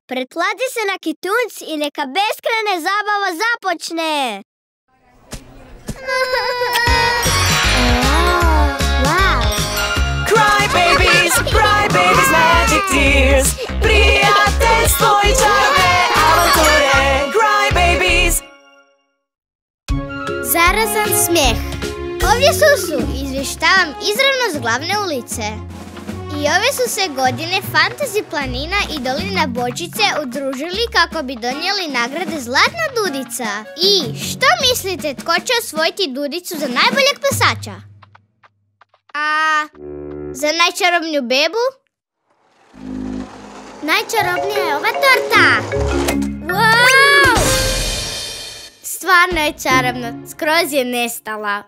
Pretplati se na iTunes i neka beskrajna zabava započne! Cry babies, magic tears, prijateljstvo i čarobne avanture. Cry babies. Zarazan smijeh. Ovdje Susu, izvještavam izravno s glavne ulice. I ove su se godine Fantasy planina i dolina Bočice udružili kako bi donijeli nagrade Zlatna dudica. I što mislite, tko će osvojiti dudicu za najboljeg plesača? A za najčarobniju bebu? Najčarobnija je ova torta! Wow! Stvarno je čarobno, skroz je nestala.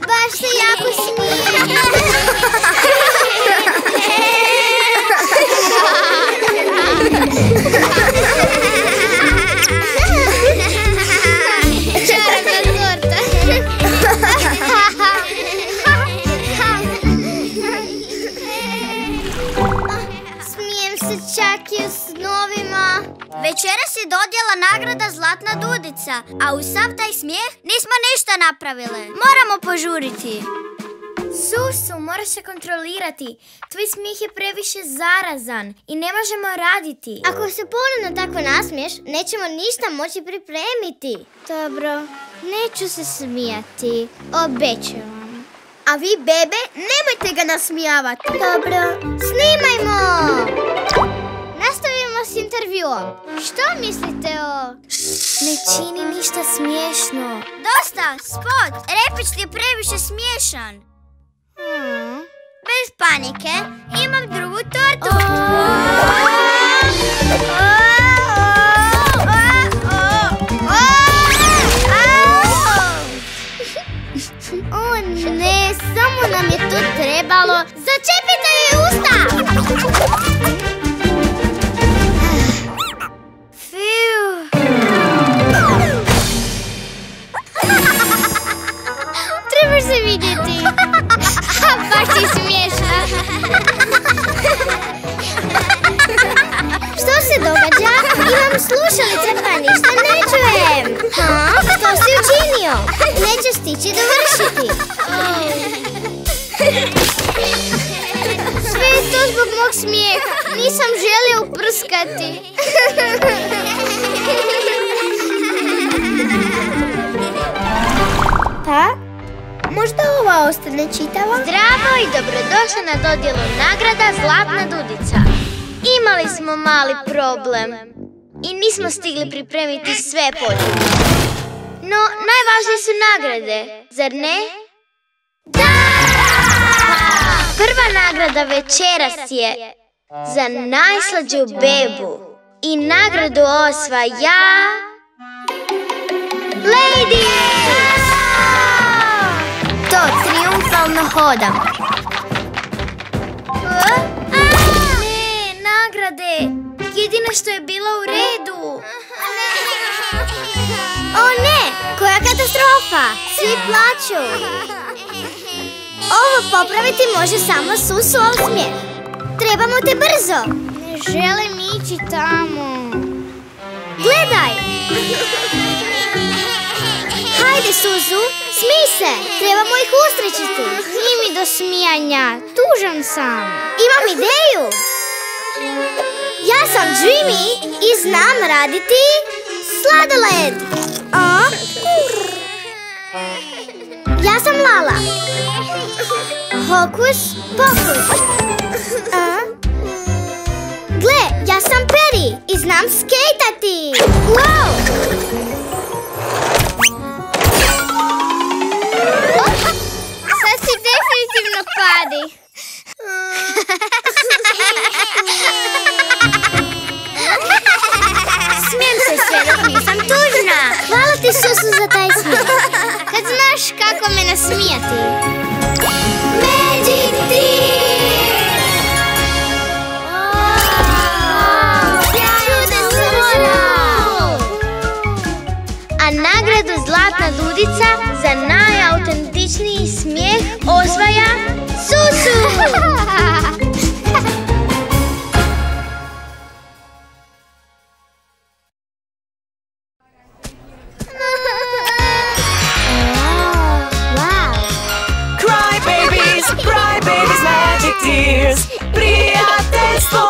Baš se jako smije. Čarobna torta. Smijem se čak i u snovima. Večeras je dodjela nagrada Zlatna dudica, a uz sav taj smijeh nismo ništa napravile. Moramo požuriti. Susu, moraš se kontrolirati. Tvoj smijeh je previše zarazan i ne možemo raditi. Ako se ponovno tako nasmiješ, nećemo ništa moći pripremiti. Dobro, neću se smijati. Obećavam. A vi, bebe, nemojte ga nasmijavati. Dobro, snimajmo! Nastavimo s intervjuom. Što mislite o... Ne čini ništa smiješno. Dosta, spot! Repić ti je previše smiješan. Bez panike, imam drugu tortu. O ne, samo nam je to trebalo. Začepite joj usta! Trebaš se vidjeti. Baš si smiješna. Što se događa? Imam slušalice pa ništa ne čujem. Što si učinio? Nećeš stići dovršiti. Sve je to zbog mog smijeha. Nisam želio uprskati. Pa? Možda ova ostane čitava? Zdravo i dobrodošli na dodjelu nagrada Zlatna dudica. Imali smo mali problem i nismo stigli pripremiti sve potrebno. No, najvažnije su nagrade, zar ne? Da! Prva nagrada večeras je za najslađu bebu. I nagradu osvaja... Lady! To triumfalno hodam. Ne, nagrade. Jedino što je bilo u redu. O ne, koja katastrofa. Svi plaču. Ovo popraviti može samo Susuov smijeh. Trebamo te brzo. Ne želim ići tamo. Gledaj. Hajde, Suzu, smij se! Trebamo ih ustrećiti. Nije mi do smijanja. Tužan sam. Imam ideju. Ja sam Dreamy i znam raditi sladoled. Ja sam Lala. Hokus pokus. Gle, ja sam Peri i znam skejtati. Wow! Sad si definitivno padi. Smijem se sve dok nisam tužna. Hvala ti, Susu, za taj smijeh. Kad znaš kako me nasmijati. Magic Tears! A nagradu Zlatna dudica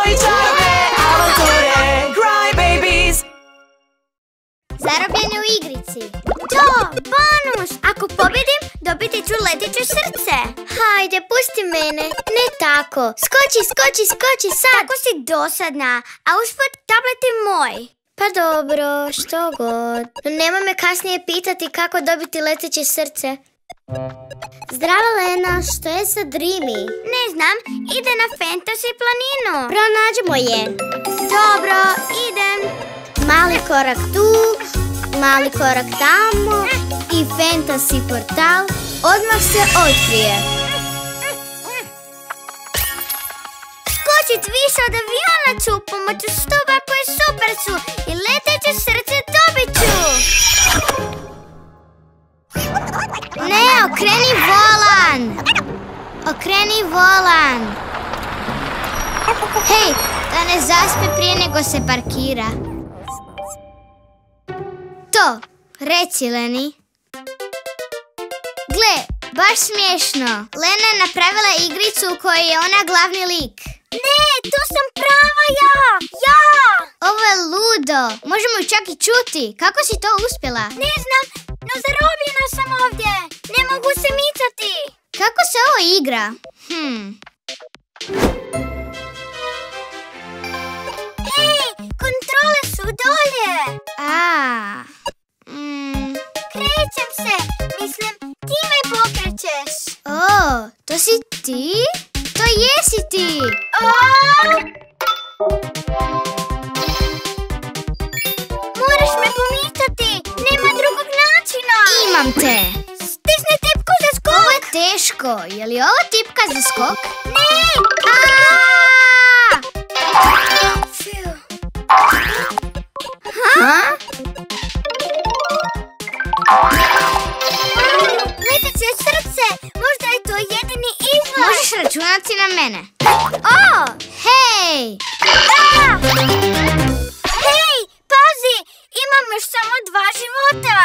svoje čarobne avanture. Cry babies. Zarobljene u igrici. To, bonus! Ako pobjedim, dobiti ću leteće srce. Hajde, pusti mene. Ne tako. Skoči, skoči, skoči sad. Tako si dosadna, a usput tablet je moj. Pa dobro, što god. No nemoj me kasnije pitati kako dobiti leteće srce. Zdravo Lena, što je sa Dreamy? Ne znam, ide na fantasy planinu. Pronađemo je. Dobro, idem. Mali korak tu, mali korak tamo i fantasy portal odmah se otkrije. Skočit više od aviona ću pomoću stuba koje super su i leteće srce dobit ću. Ne, okreni volan! Okreni volan! Hej, da ne zaspe prije nego se parkira. To, reci Leni. Gle, baš smiješno. Lena je napravila igricu u kojoj je ona glavni lik. Ne, to sam prava ja! Ja! Ovo je ludo. Možemo ju čak i čuti. Kako si to uspjela? Ne znam, no zarobljena sam ovdje. Ne mogu se micati. Kako se ovo igra? Ej, kontrole su dolje. Krećem se. Mislim, ti me pokrećeš. O, to si ti? To jesi ti. Moraš me pomicati. Nema drugog načina. Imam te. Stisni tipku za skok. Ovo je teško. Je li ovo tipka za skok? Ne. Leteće srce. Možda je to jedini izlaz. Možeš računati na mene. Hej! Hej, pazi! Imam još samo 2 života.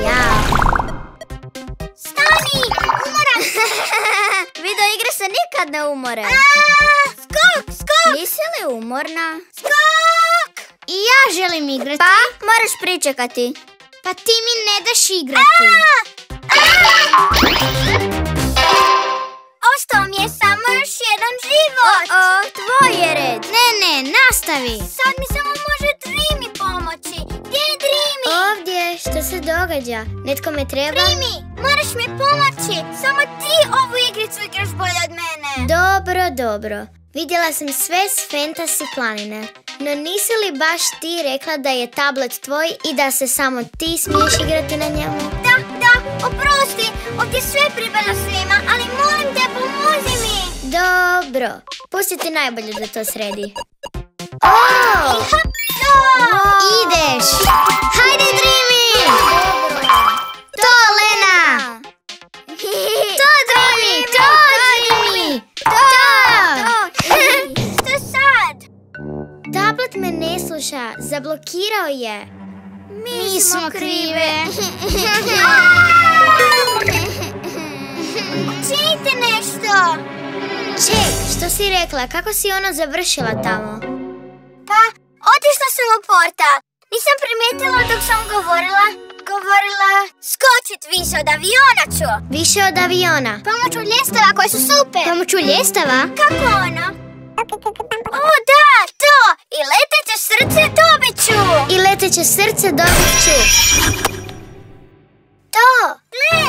Ja. Stani! Umoram se! Video igre se nikad ne umore. Skok, skok! Nisi li umorna? Skok! I ja želim igrati. Pa, moraš pričekati. Pa ti mi ne daš igrati. Ostao mi je samo još jedan život. Tvoj je red. Ne, nastavi. Sad mi samo može Dreamy pomoći. Gdje je Dreamy? Ovdje, što se događa? Netko me treba? Dreamy, moraš mi pomoći. Samo ti ovu igricu igraš bolje od mene. Dobro. Vidjela sam sve s fantasy planine. No nisi li baš ti rekla da je tablet tvoj i da se samo ti smiješ igrati na njemu? Da, oprosti. Ovdje sve pripada svima, ali molim te, pomozi mi. Dobro, pusti ti najbolje da to sredi. Ideš. Hajde, Dreamy. To, Lena. To, Dreamy. Što sad? Tablet me ne sluša, zablokirao je. Mi smo krive. Činite nešto. Ček, što si rekla? Kako si ono završila tamo? Pa, otišla sam u portal. Nisam primijetila dok sam govorila, skočit više od aviona ću. Više od aviona? Pomoću ljestava koje su super. Pomoću ljestava? Kako ono? O da, to! I leteće srce dobit ću. I leteće srce dobit ću. To! Gle!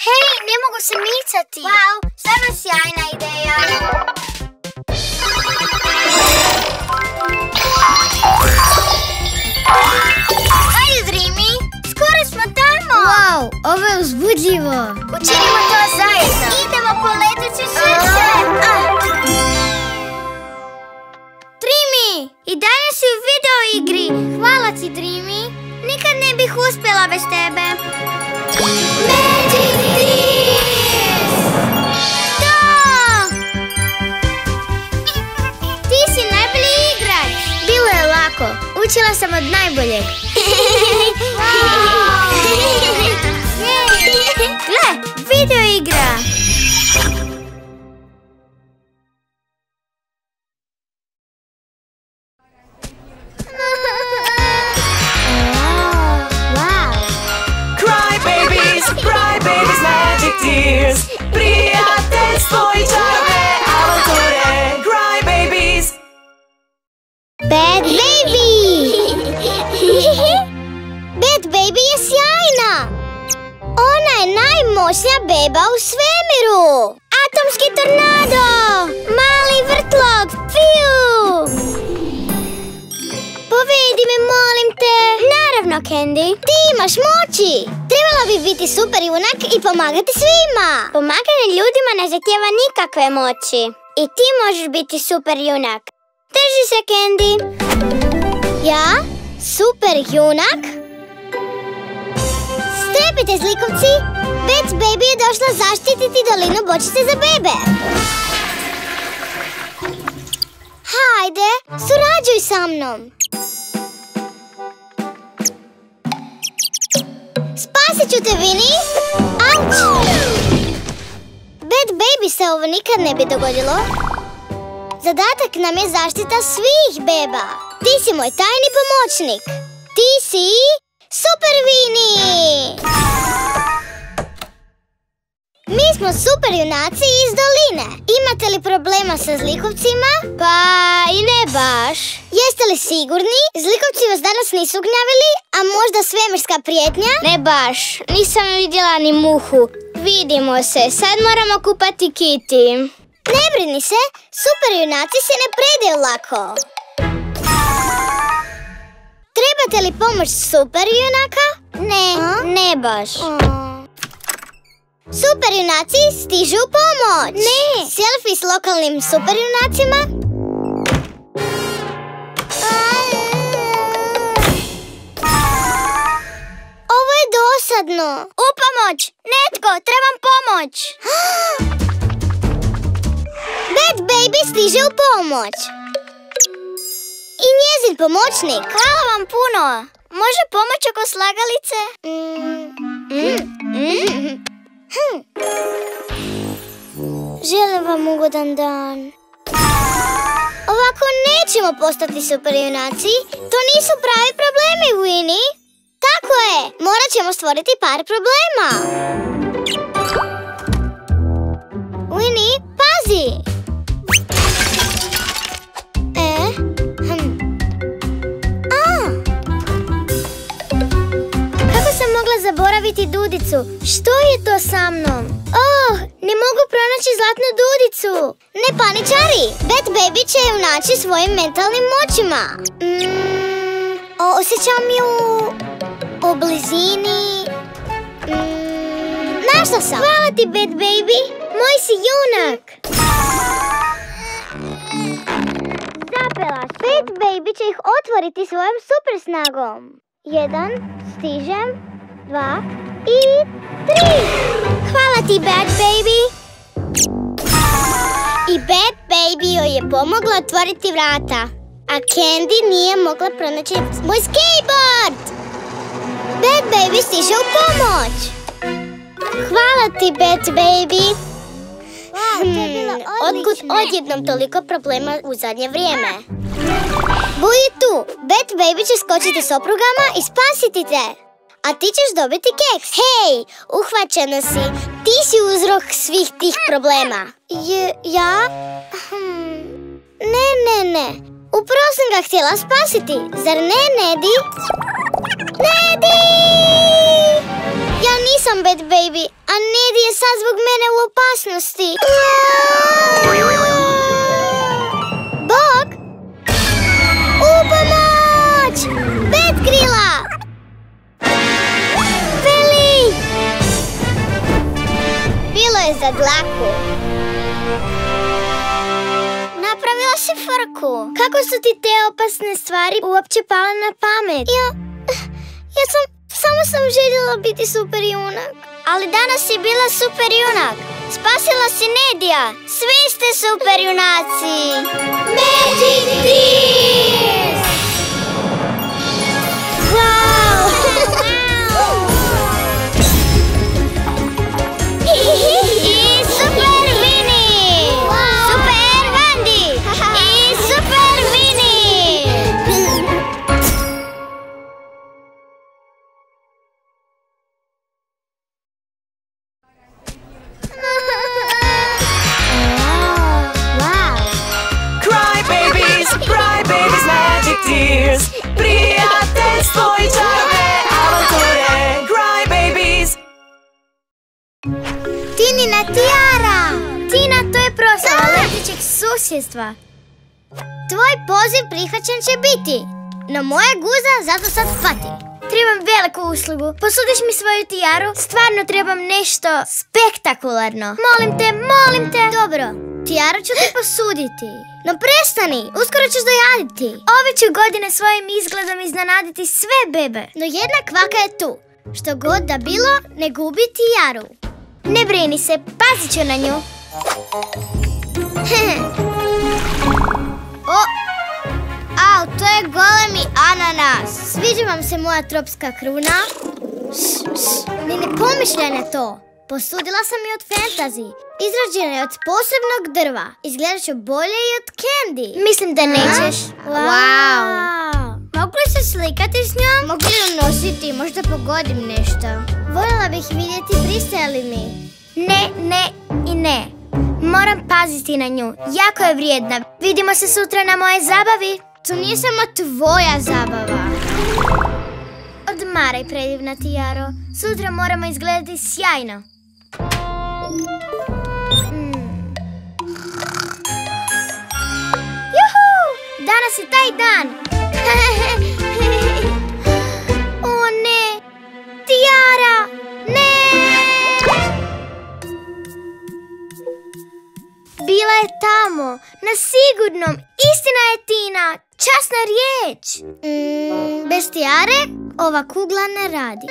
Hej, ne mogu se micati. Wow, stvarno sjajna ideja. Hajde, Dreamy, skoro smo tamo. Wow, ovo je uzbudljivo. Učinimo to zajedno. Idemo po leteće srce. Dreamy, i dalje si u video igri. Hvala ti, Dreamy. Nikad ne bih uspjela bez tebe. Magic Tears! Da! Ti si najbolji igrač. Bilo je lako. Učila sam od najboljeg. Gle, video igra. tajna! Ona je najmoćnija beba u svemiru! Atomski tornado! Mali vrtlog! Fiu! Povedi me, molim te! Naravno, Candy! Ti imaš moći! Trebala bi biti super junak i pomagati svima! Pomaganje ljudima ne zahtijeva nikakve moći. I ti možeš biti super junak. Drži se, Candy! Ja? Super junak? Strepite, zlikovci! Bad Baby je došla zaštititi dolinu bočice za bebe. Hajde, surađuj sa mnom. Spasit ću te, Winnie! Auć! Bad Baby se ovo nikad ne bi dogodilo. Zadatak nam je zaštita svih beba. Ti si moj tajni pomoćnik. Ti si Super Winnie! Mi smo super junaci iz doline. Imate li problema sa zlikovcima? Pa i ne baš. Jeste li sigurni? Zlikovci vas danas nisu gnjavili, a možda svemirska prijetnja? Ne baš, nisam vidjela ni muhu. Vidimo se, sad moramo kupati Kitty. Ne brini se, super junaci se ne predaju lako. Trebate li pomoć super junaka? Ne, ne baš. Super junaci stižu u pomoć! Ne! Selfie s lokalnim super junacima? Ovo je dosadno! U pomoć! Netko, trebam pomoć! Bad Baby stiže u pomoć! I njezin pomoćnik! Hvala vam puno! Može pomoć oko slagalice? Želim vam ugodan dan. Ovako nećemo postati super junaci. To nisu pravi problemi, Winnie. Tako je, morat ćemo stvoriti par problema. Winnie, pazi! Kako sam mogla zaboraviti dudicu? Što je to sa mnom? Oh, ne mogu pronaći zlatnu dudicu. Ne paničari, Bad Baby će ju naći svojim mentalnim moćima. Osjećam ju u blizini. Našla sam. Hvala ti, Bad Baby. Moj si junak. Zapela. Bad Baby će ih otvoriti svojom super snagom. 1, stižem, 2 i 3. Hvala ti, Bad Baby. I Bad Baby joj je pomogla otvoriti vrata. A Candy nije mogla pronaći moj skateboard. Bad Baby stiže u pomoć. Hvala ti, Bad Baby. Otkud odjednom toliko problema u zadnje vrijeme? Budi tu. Bad Baby će skočiti s oprugama i spasiti te. A ti ćeš dobiti keks. Hej, uhvaćena si. Ti si uzrok svih tih problema. Ja? Ne. Upravo sam ga htjela spasiti. Zar ne, Nedi? Nedi! Ja nisam Bad Baby, a Nedi je sad zbog mene u opasnosti. Bog? U pomoć! Bad Krila! Feli! Bilo je za dlaku. Napravila si frku. Kako su ti te opasne stvari uopće pale na pamet? Samo sam željela biti super junak. Ali danas si bila super junak. Spasila si Nedija. Svi ste super junaci. Magic Tears! Wow! I super Winnie! Super Vandi! I super Winnie! Cry babies, magic tears. Prijateljstvo i čarobne avanture. Cry Tinina tijara! Tina, to je proslava letećeg susjedstva. Tvoj poziv prihvaćen će biti, no moja guza zato sad pati. Trebam veliku uslugu. Posudiš mi svoju tijaru? Stvarno trebam nešto spektakularno. Molim te. Dobro, tijaru ću ti posuditi. No prestani, uskoro ćeš dojaditi. Ove ću godine svojim izgledom iznenaditi sve bebe. No jedna kvaka je tu. Što god da bilo, ne gubi tijaru. Ne brini se, pazit ću na nju. To je golemi ananas. Sviđa vam se moja tropska kruna? Ni ne pomišljaj na to. Posudila sam je od Fantasy. Izrađena je od posebnog drva. Izgledat će bolje i od Candy. Mislim da nećeš. Wow. Mogu li se slikati s njom? Mogu li ju nositi? Možda pogodim nešto. Voljela bih vidjeti, pristaje li mi. Ne i ne. Moram paziti na nju. Jako je vrijedna. Vidimo se sutra na moje zabavi. To nije samo tvoja zabava. Odmaraj, predivna tijaro. Sutra moramo izgledati sjajno. Juhu! Danas je taj dan. O ne! Tijara! Ne! Bila je tamo, na sigurnom. Istina je, Tina. Časna riječ. Bez tijare ova kugla ne radi.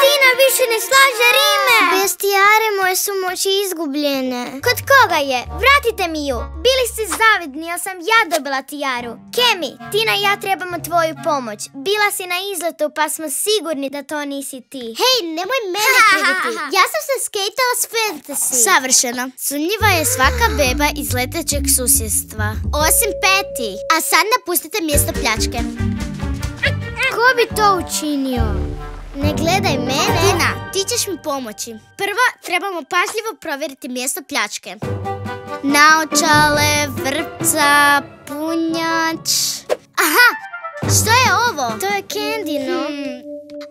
Tina više ne slaže rime. Bez tijare moje su moći izgubljene. Kod koga je? Vratite mi ju. Bili ste zavidni, jer sam ja dobila tijaru. Kemi, Tina i ja trebamo tvoju pomoć. Bila si na izletu, pa smo sigurni da to nisi ti. Hej, nemoj mene kriviti. Ja sam se skejtala s Fantasy. Savršeno. Sumnjiva je svaka beba iz letećeg susjedstva. Osim Peti. A sad napustite mjesto pljačke. Ko bi to učinio? Ne gledaj mene. Tina, ti ćeš mi pomoći. Prvo, trebamo pažljivo provjeriti mjesto pljačke. Naočale, vrpca, punjač. Aha, što je ovo? To je Candy, no?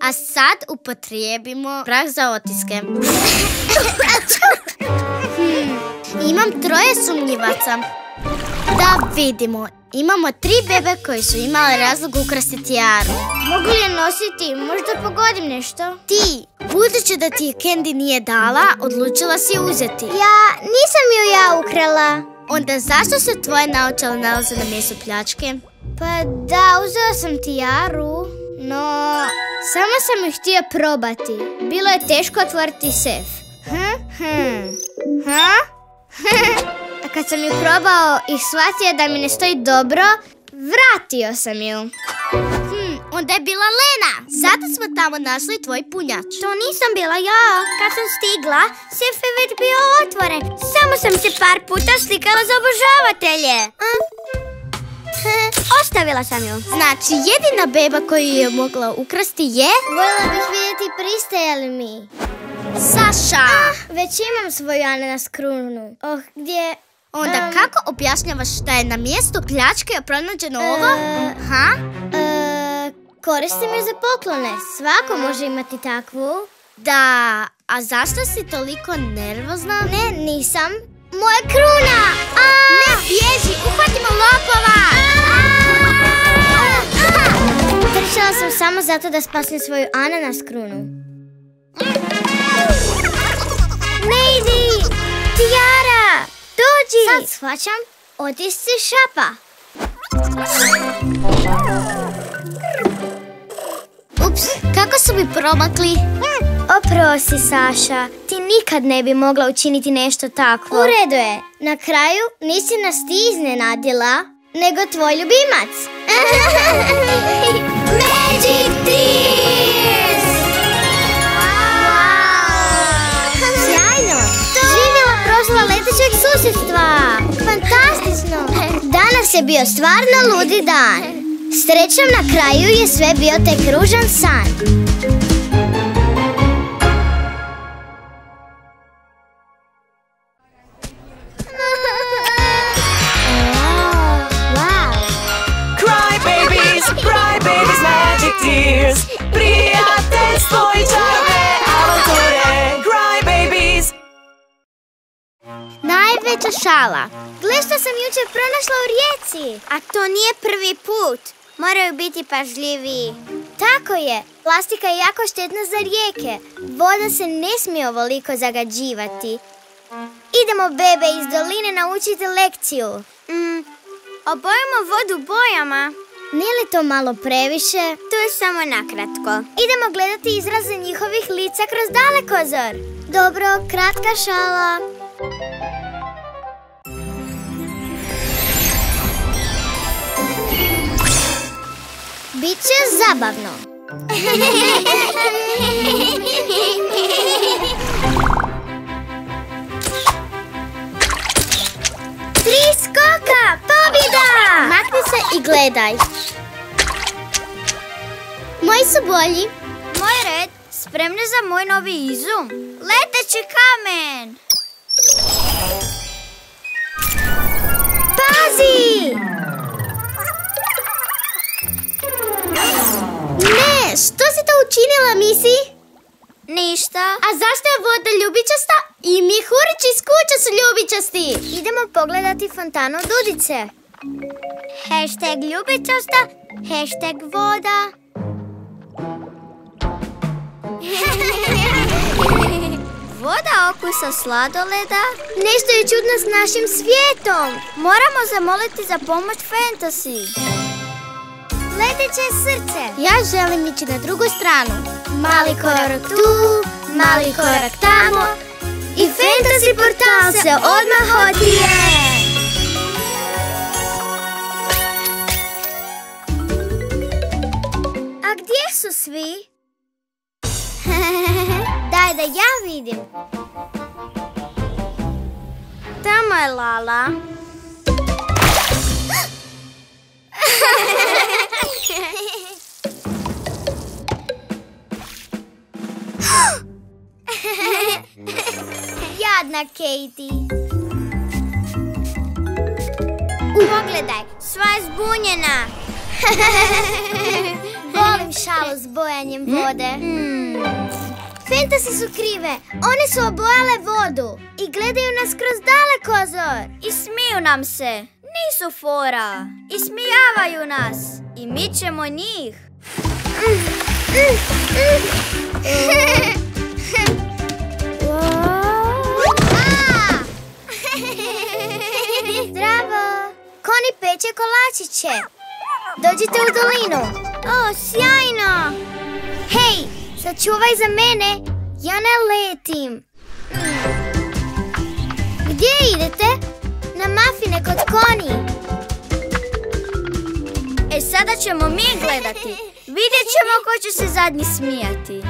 A sad upotrijebimo prah za otiske. Imam 3 sumnjivaca. Da vidimo. Imamo 3 bebe koji su imale razlog ukrasti tijaru. Mogu li je nositi? Možda pogodim nešto? Ti, budući da ti je Candy nije dala, odlučila si uzeti. Nisam ju ukrala. Onda zašto se tvoje naočale nalaze na mjestu pljačke? Pa da, uzela sam tijaru, no samo sam ih htio probati. Bilo je teško otvoriti sef. A kad sam ju probao i shvatio da mi ne stoji dobro, vratio sam ju. Onda je bila Lena. Zato smo tamo našli tvoj punjač. To nisam bila ja. Kad sam stigla, sef je već bio otvoren. Samo sam se par puta slikala za obožavatelje. Ostavila sam ju. Znači, jedina beba koju je mogla ukrasti je... Voljela bih vidjeti, pristaje li mi. Saša! Već imam svoju ananas krunu. Gdje... Onda kako objašnjavaš da je na mjestu pljačke pronađeno ovo? Koristim je za poklone. Svako može imati takvu. Da, a zašto si toliko nervozna? Ne, nisam. Moja kruna! Ne bježi, uhvatimo lopova! Trčala sam samo zato da spasim svoju ananas krunu. Ne idi! Tijara! Dođi! Sad shvaćam, otisci šapa. Ups, kako su mi promakli? Oprosti, Saša, ti nikad ne bi mogla učiniti nešto takvo. U redu je, na kraju nisi nas ti iznenadila, nego tvoj ljubimac. Magic Tears! Sjajno! Živjela proslava letećeg susjedstva! Fantastično! Danas je bio stvarno ludi dan. Srećom na kraju je sve bio tek ružan san. Cry babies, magic tears, prijateljstvo i čarne avanture. Cry babies. sljedeća šala. Gle što sam jučer pronašla u rijeci. A to nije prvi put. Moraju biti pažljiviji. Tako je. Plastika je jako štetna za rijeke. Voda se ne smije ovoliko zagađivati. Idemo, bebe, iz doline naučiti lekciju. Obojimo vodu bojama. Nije li to malo previše? To je samo nakratko. Idemo gledati izraze njihovih lica kroz dalekozor. Dobro, kratka šala. Biće zabavno. Tri skoka! Pobjeda! Makni se i gledaj. Moji su bolji. Moj red. Spremni za moj novi izum? Leteći kamen! Pazi! Ne, što si to učinila, Misi? Ništa. A zašto je voda ljubičasta? I mihurići iz kuće su ljubičasti. Idemo pogledati fontanu Dudice. Hashtag ljubičasta, hashtag voda. Voda okusa sladoleda. Nešto je čudno s našim svijetom. Moramo zamoliti za pomoć Fantasy. Leteće srce. Ja želim ići na drugu stranu. Mali korak tu, mali korak tamo. I Fantasy portal se odmah otije. A gdje su svi? Daj da ja vidim. Tamo je Lala. Jadna Katie. Pogledaj, sva je zbunjena. Volim šalu s bojanjem vode. Fantasy su krive. One su obojale vodu i gledaju nas kroz dalekozor. I smiju nam se. Nisu fora. Ismijavaju nas. I mi ćemo njih. Zdravo. Koni peče kolačiće. Dođite u dolinu. O, sjajno. Hej, sačuvaj za mene. Ja ne letim. Gdje idete? Na mafine kod Koni. E, sada ćemo mi gledati. Vidjet ćemo ko će se zadnji smijati.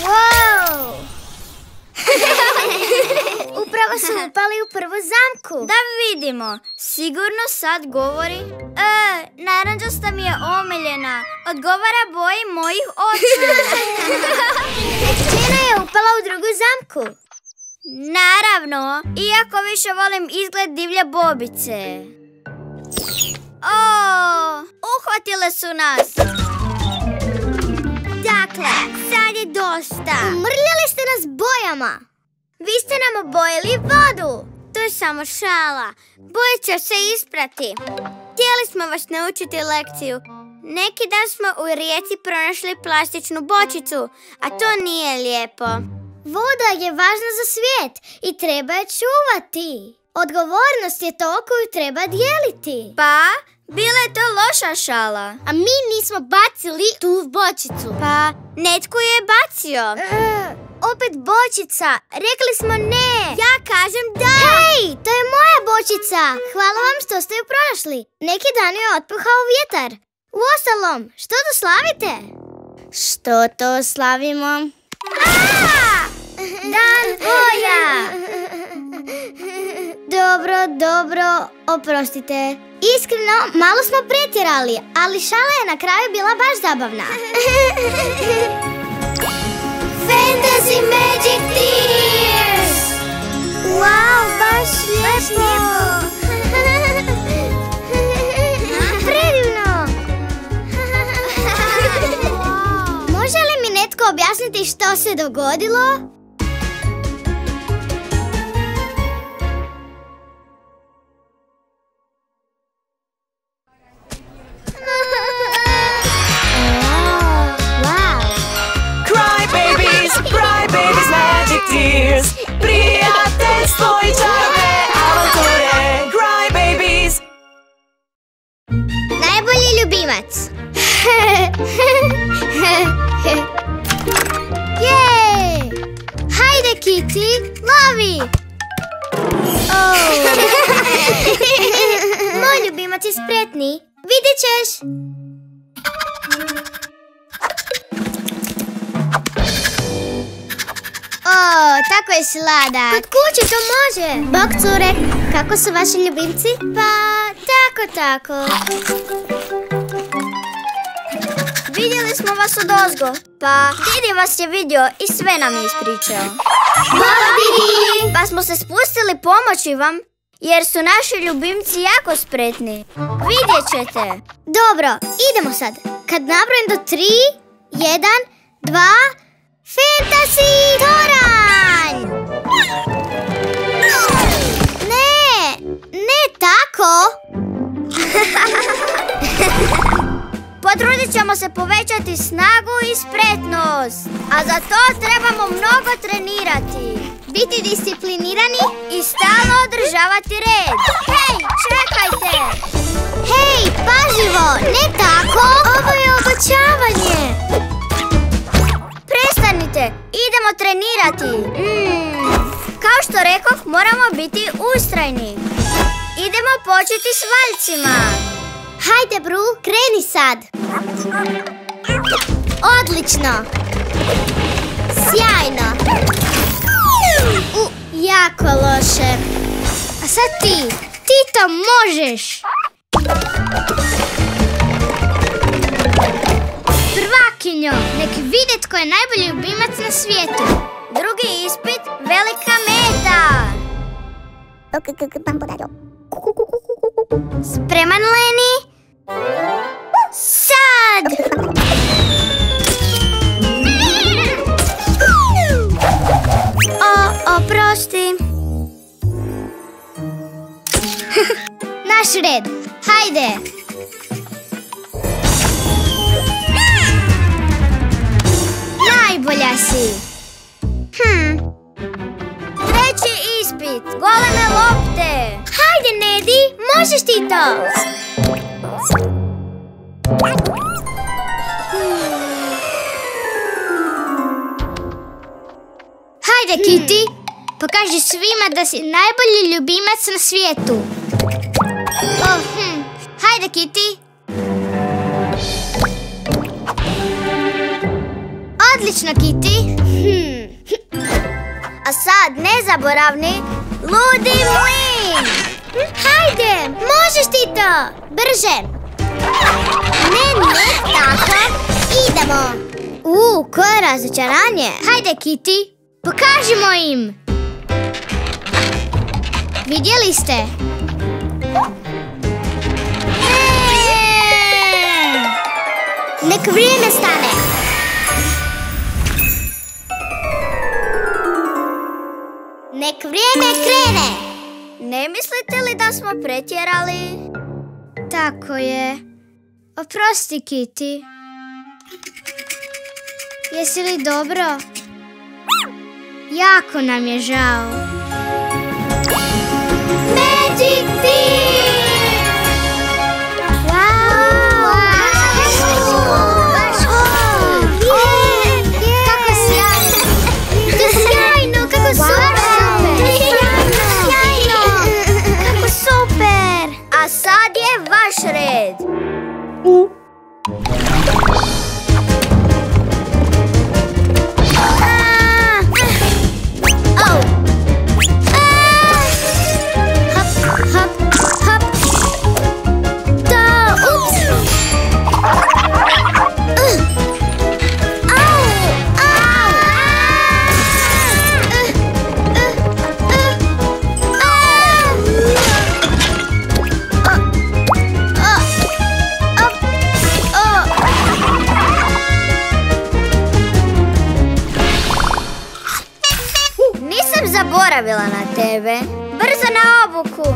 Wow! Upravo su upali u prvu zamku. Da vidimo. Sigurno sad govori. Naranđasta mi je omiljena. Odgovara boji mojih očiju. Tina je upala u drugu zamku. Naravno. Iako više volim izgled divlje bobice. Uhvatile su nas. Dakle, sad je dosta. Umrljali ste nas bojama. Vi ste nam obojili vodu. To je samo šala. Boje će se isprati. Htjeli smo vas naučiti lekciju. Neki dan smo u rijeci pronašli plastičnu bočicu, a to nije lijepo. Voda je važna za svijet i treba je čuvati. Odgovornost je to koju treba dijeliti. Pa, bila je to loša šala. A mi nismo bacili tu bočicu. Pa, netko je bacio. Opet bočica. Rekli smo ne. Ja kažem da. Hej, to je moja bočica. Hvala vam što ste ju pronašli. Neki dan ju je otpuhao vjetar. Uostalom, što to slavite? Što to slavimo? Dan boja! Dobro, oprostite. Iskreno, malo smo pretjerali, ali šala je na kraju bila baš zabavna. Fantasy Magic Tears! Wow, baš lijepo! Predivno! Može li mi netko objasniti što se dogodilo? Kitty, lovi! Moj ljubimac je spretni. Vidjet ćeš. Tako je sladak. Kod kuće to može. Bok, cure, kako su vaši ljubimci? Pa, tako. Vidjeli smo vas odozgo. Pa, Didi vas je vidio i sve nam je ispričao. Hvala, Didi! Pa smo se spustili pomoći vam, jer su naši ljubimci jako spretni. Vidjet ćete. Dobro, idemo sad. Kad nabrojim do 3, 1, 2... Fantasy toranj! Ne tako! Potrudit ćemo se povećati snagu i spretnost. A za to trebamo mnogo trenirati. Biti disciplinirani i stalno održavati red. Hej, čekajte! Hej, pažljivo, ne tako! Ovo je obećavanje! Prestanite, idemo trenirati. Kao što rekoh, moramo biti ustrajni. Idemo početi s valjcima. Hajde, Bru, kreni sad. Odlično. Sjajno. Jako loše. A sad ti to možeš. Prvakinjo, nek vide tko je najbolji ljubimac na svijetu. Drugi ispit, velika meta. Spreman, Leni? Sad! Oprosti. Naš red. Hajde. Najbolja si. Treći ispit. Goleme lopte. Hajde, Nedi, možeš ti to. Hajde, Kitty, pokaži svima da si najbolji ljubimac na svijetu. Hajde, Kitty. Odlično, Kitty. A sad nezaboravni ludi mlin. Hajde, možeš ti to. Brže. Ne tako. Idemo. Koje razočaranje. Hajde, Kitty, pokažimo im. Vidjeli ste? Nek vrijeme stane. Nek vrijeme krene. Ne mislite li da smo pretjerali? Tako je. Oprosti, Kitty. Jesi li dobro? Jako nam je žao. Magic Team! Wow! Kako sjajno! To je sjajno! Kako super! Sjajno! Kako super! A sad je vaš red. Zaboravila na tebe. Brzo na obuku.